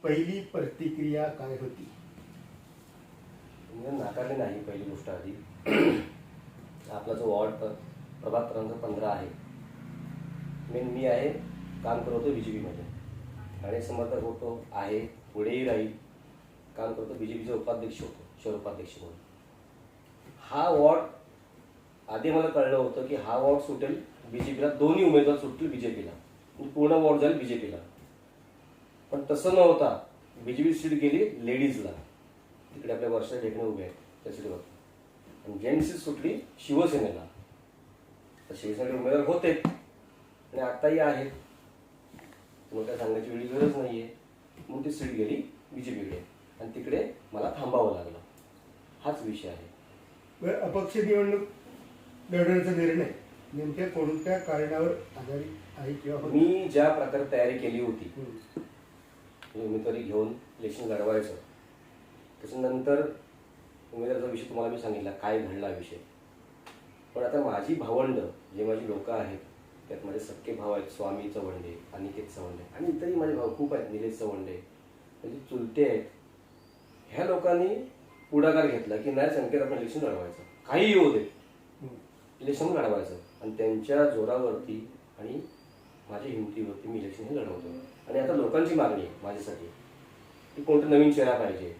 पहिली प्रतिक्रिया काय होती? मी नाकारली नाही. पहिली गोष्ट आधी आपला जो वॉर्ड प्रभाग क्रमांक 15 आहे, मी आहे, काम करतो BJPमध्ये आणि समर्थक होतो आहे, पुढेही राहील, काम करतो. BJPचा उपाध्यक्ष होतो, शहर उपाध्यक्ष म्हणून. हा वॉर्ड आधी मला कळलं होतं की हा वॉर्ड सुटेल BJPला, दोन्ही उमेदवार सुटतील BJPला, पूर्ण वॉर्ड जाईल BJPला. पण तसं न होता BJP सीट गेली लेडीजला. तिकडे आपल्या वर्षा ढेकणे उभे आहेत त्या सीटवर, आणि जेंट्स सीट सुटली शिवसेनेला. तर शिवसेनेचे उमेदवार होते आणि आताही आहेत, मग काय सांगायची वेळी गरज नाहीये. म्हणून ती सीट गेली BJPकडे आणि तिकडे मला थांबावं लागलं. हाच विषय आहे. अपक्ष निवडणूक लढवण्याचा निर्णय नेमक्या कोणत्या कारणावर आधारित आहे किंवा मी ज्या प्रकारे तयारी केली होती उमेदवारी घेऊन इलेक्शन लढवायचं, त्याच्यानंतर उमेदवाराचा विषय तुम्हाला मी सांगितला काय घडला विषय. पण आता माझी भावंड जे माझी लोक आहेत, त्यात माझे सख्खे भाव आहेत, स्वामी चवंडे, अनिकेत चवंडे आणि इतरही माझे भाऊ खूप आहेत, निलेश चवंडे, म्हणजे चुलते आहेत. ह्या लोकांनी पुढाकार घेतला की नाही संकेत आपण इलेक्शन लढवायचं, काही येऊ दे, इलेक्शन लढवायचं. आणि त्यांच्या जोरावरती आणि माझ्या हिमतीवरती मी इलेक्शन हे लढवतो. आणि आता लोकांची मागणी आहे माझ्यासाठी की कोणतं नवीन चेहरा पाहिजे.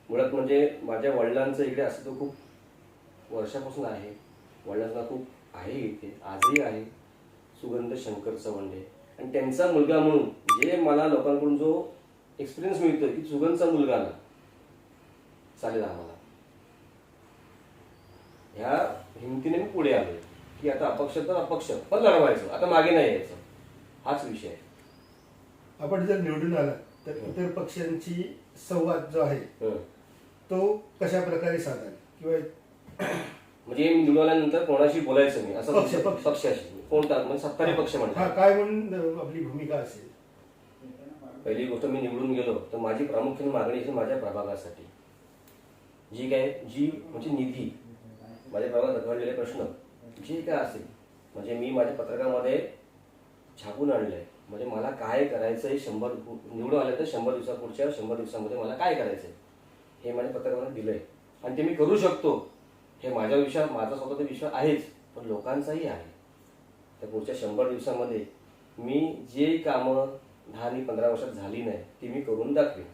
मुळात म्हणजे माझ्या वडिलांचं इकडे असं तो खूप वर्षापासून आहे, वडिलांना खूप आहे इथे, आजही आहे, सुगंध शंकर चवंडे. आणि त्यांचा मुलगा म्हणून जे मला लोकांकडून जो एक्सपिरियन्स मिळतोय की सुगंधचा मुलगा ना चालेल आम्हाला, ह्या हिमतीने मी पुढे आलोय की आता अपक्ष तर अपक्ष पण लढवायचं, आता मागे नाही यायचं. हाच विषय आहे. आपण जर निवडून आला तर इतर पक्षांची संवाद जो आहे तो कशा प्रकारे साधाल किंवा म्हणजे मी निवडून आल्यानंतर कोणाशी बोलायचं मी असं पक्ष- पक्षाशी कोणता म्हणजे सत्तारी पक्ष म्हणतात काय म्हणून आपली भूमिका असेल? पहिली गोष्ट मी निवडून गेलो तर माझी प्रामुख्याने मागणी आहे माझ्या प्रभागासाठी जी म्हणजे निधी, माझ्या प्रभागात घडलेले प्रश्न जे काय असेल, म्हणजे मी माझ्या पत्रकामध्ये छापून आणलंय. म्हणजे मला काय करायचंय, निवडून आले तर 100 दिवसापुढच्या 100 दिवसामध्ये मला काय करायचंय हे माझ्या पत्रकामध्ये दिलंय. आणि ते मी करू शकतो हे माझा स्वतःचा विश्वास आहेच, पण लोकांचाही आहे. तर पुढच्या 100 दिवसामध्ये मी जे कामं 10 आणि 15 वर्षात झाली नाही ती मी करून दाखवेन.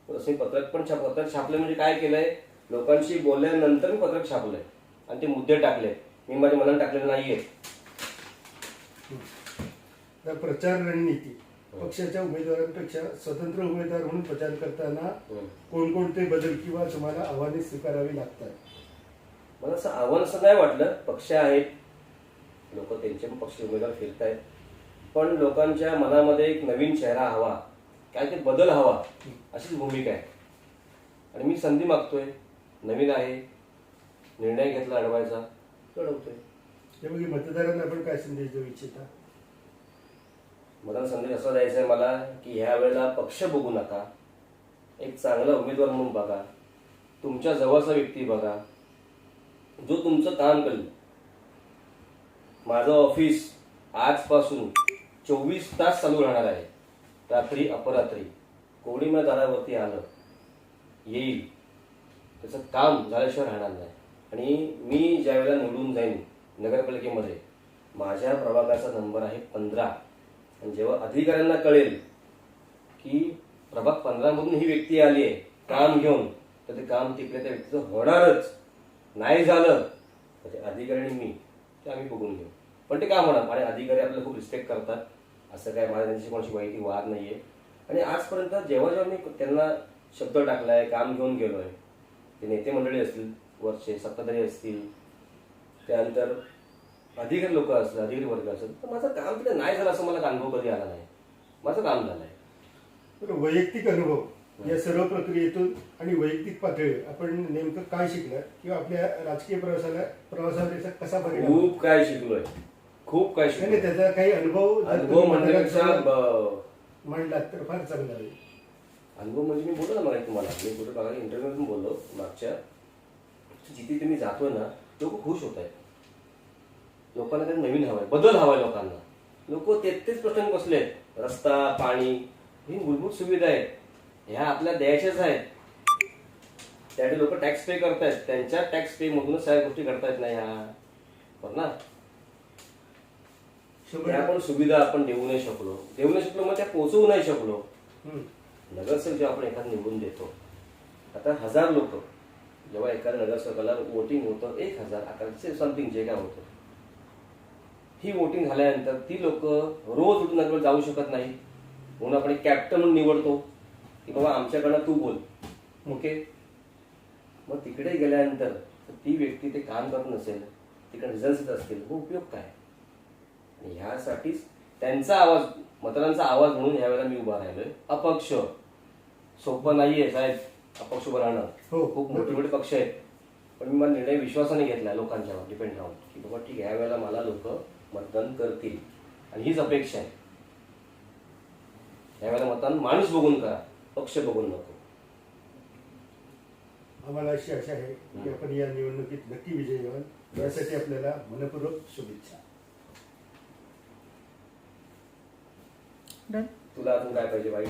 असं मी पत्रक छापलं. म्हणजे काय केलंय, लोकांशी बोलल्यानंतर मी पत्रक छापलंय आणि ते मुद्दे टाकले. मी माझ्या मनात टाकलेले नाहीये. प्रचार रणनीती पक्षाच्या उमेदवारांपेक्षा स्वतंत्र उमेदवार म्हणून प्रचार करताना कोणकोणते बदल किंवा तुम्हाला आव्हाने स्वीकारावी लागतात? मला असं आव्हान असं नाही वाटलं. पक्ष आहेत, लोक त्यांचे पण पक्ष उमेदवार फिरतायत, पण लोकांच्या मनामध्ये एक नवीन चेहरा हवा, काय ते बदल हवा, अशीच भूमिका आहे. आणि मी संधी मागतोय, नवीन आहे, निर्णय घेतला अडवायचा, लढवतोय. त्यामुळे मतदारांना आपण काय संदेश देऊ इच्छिता? मला संदेश असा द्यायचा आहे मला की ह्या वेळेला पक्ष बघू नका, एक चांगला उमेदवार म्हणून बघा, तुमच्या जवळचा व्यक्ती बघा जो तुमचं काम करेल. माझं ऑफिस आजपासून 24 तास चालू राहणार आहे, रात्री अपरात्री. कोणी माझ्या दारावरती आलं येईल, त्याचं काम झाल्याशिवाय राहणार नाही. आणि मी ज्या वेळेला निवडून जाईन नगरपालिकेमध्ये, माझ्या प्रभागाचा नंबर आहे 15. आणि जेव्हा अधिकाऱ्यांना कळेल की प्रभाग 15 मधून ही व्यक्ती आली आहे काम घेऊन, तर ते काम तिकडे त्या व्यक्तीचं होणारच. नाही झालं तर ते अधिकारी आणि मी ते आम्ही बघून घेऊ, पण ते काम होणार. आणि अधिकारी आपल्याला खूप रिस्पेक्ट करतात, असं काय माझ्या त्यांची कोणाशी माहिती वाद नाहीये. आणि आजपर्यंत जेव्हा मी त्यांना शब्द टाकलाय, काम घेऊन गेलोय, ते नेते मंडळी असतील, वरचे सत्ताधारी असतील, त्यानंतर अधिकारी लोक असतील, अधिकारी वर्ग असेल, तर माझं काम तिथे नाही झालं असं मला अनुभव कधी आला नाही. माझं काम झालंय. वैयक्तिक अनुभव या सर्व प्रक्रियेतून आणि वैयक्तिक पातळीवर आपण नेमकं काय शिकलं किंवा आपल्या राजकीय प्रवासावर कसा परिणाम? खूप काय शिकलोय, खूप काय शिकलोय. त्याचा काही अनुभव म्हणण्यापेक्षा म्हणलात तर फार चांगला आहे. अनुभव म्हणजे मी बोललो ना मला तुम्हाला, मी कुठे बघा इंटरव्ह्यूतून बोललो मागच्या, जिथे तुम्ही जातोय ना लोक खुश होत आहेत. लोकांना काही नवीन हवंय, बदल हवाय लोकांना. लोक तेच प्रश्न बसलेत, रस्ता, पाणी, ही मूलभूत सुविधा आहेत, ह्या आपल्या द्यायच्याच आहेत. त्यासाठी लोक टॅक्स पे करतायत, त्यांच्या टॅक्स पे मधूनच सगळ्या गोष्टी करतायत ना ह्या, बरं ना. त्या पण सुविधा आपण देऊ नाही शकलो मग त्या पोहोचवू नाही शकलो. नगरसेवक जेव्हा आपण एखादा निवडून देतो, आता 1000 लोक जेव्हा एखाद्या नगरसेवकाला वोटिंग होतं 1000 1100 समथिंग जे काय होतं, ही वोटिंग झाल्यानंतर ती लोक रोज उठून नगरवर जाऊ शकत नाही, म्हणून आपण कॅप्टन म्हणून निवडतो की बाबा आमच्याकडनं तू बोल, ओके. मग तिकडे गेल्यानंतर ती व्यक्ती ते काम करत नसेल, तिकडे रिझल्ट असतील, मग उपयोग काय. आणि ह्यासाठीच त्यांचा आवाज, मतदारांचा आवाज म्हणून ह्यावेळेला मी उभा राहिलोय. अपक्ष सोपं नाहीये साहेब, अपक्ष उभं राहणं. खूप मोठे मोठे पक्ष आहेत, पण मी मला निर्णय विश्वासाने घेतला, लोकांच्यावर डिपेंड राहून की बाबा ठीक आहे, ह्यावेळेला मला लोक मतदान करतील आणि हीच अपेक्षा आहे. ह्यावेळेला मतदान माणूस बघून करा, पक्ष बघून नको. आम्हाला अशी आशा आहे की आपण या निवडणुकीत नक्की विजयी व्हाल, यासाठी आपल्याला मनपूर्वक शुभेच्छा. तुला अजून काय पाहिजे बाई?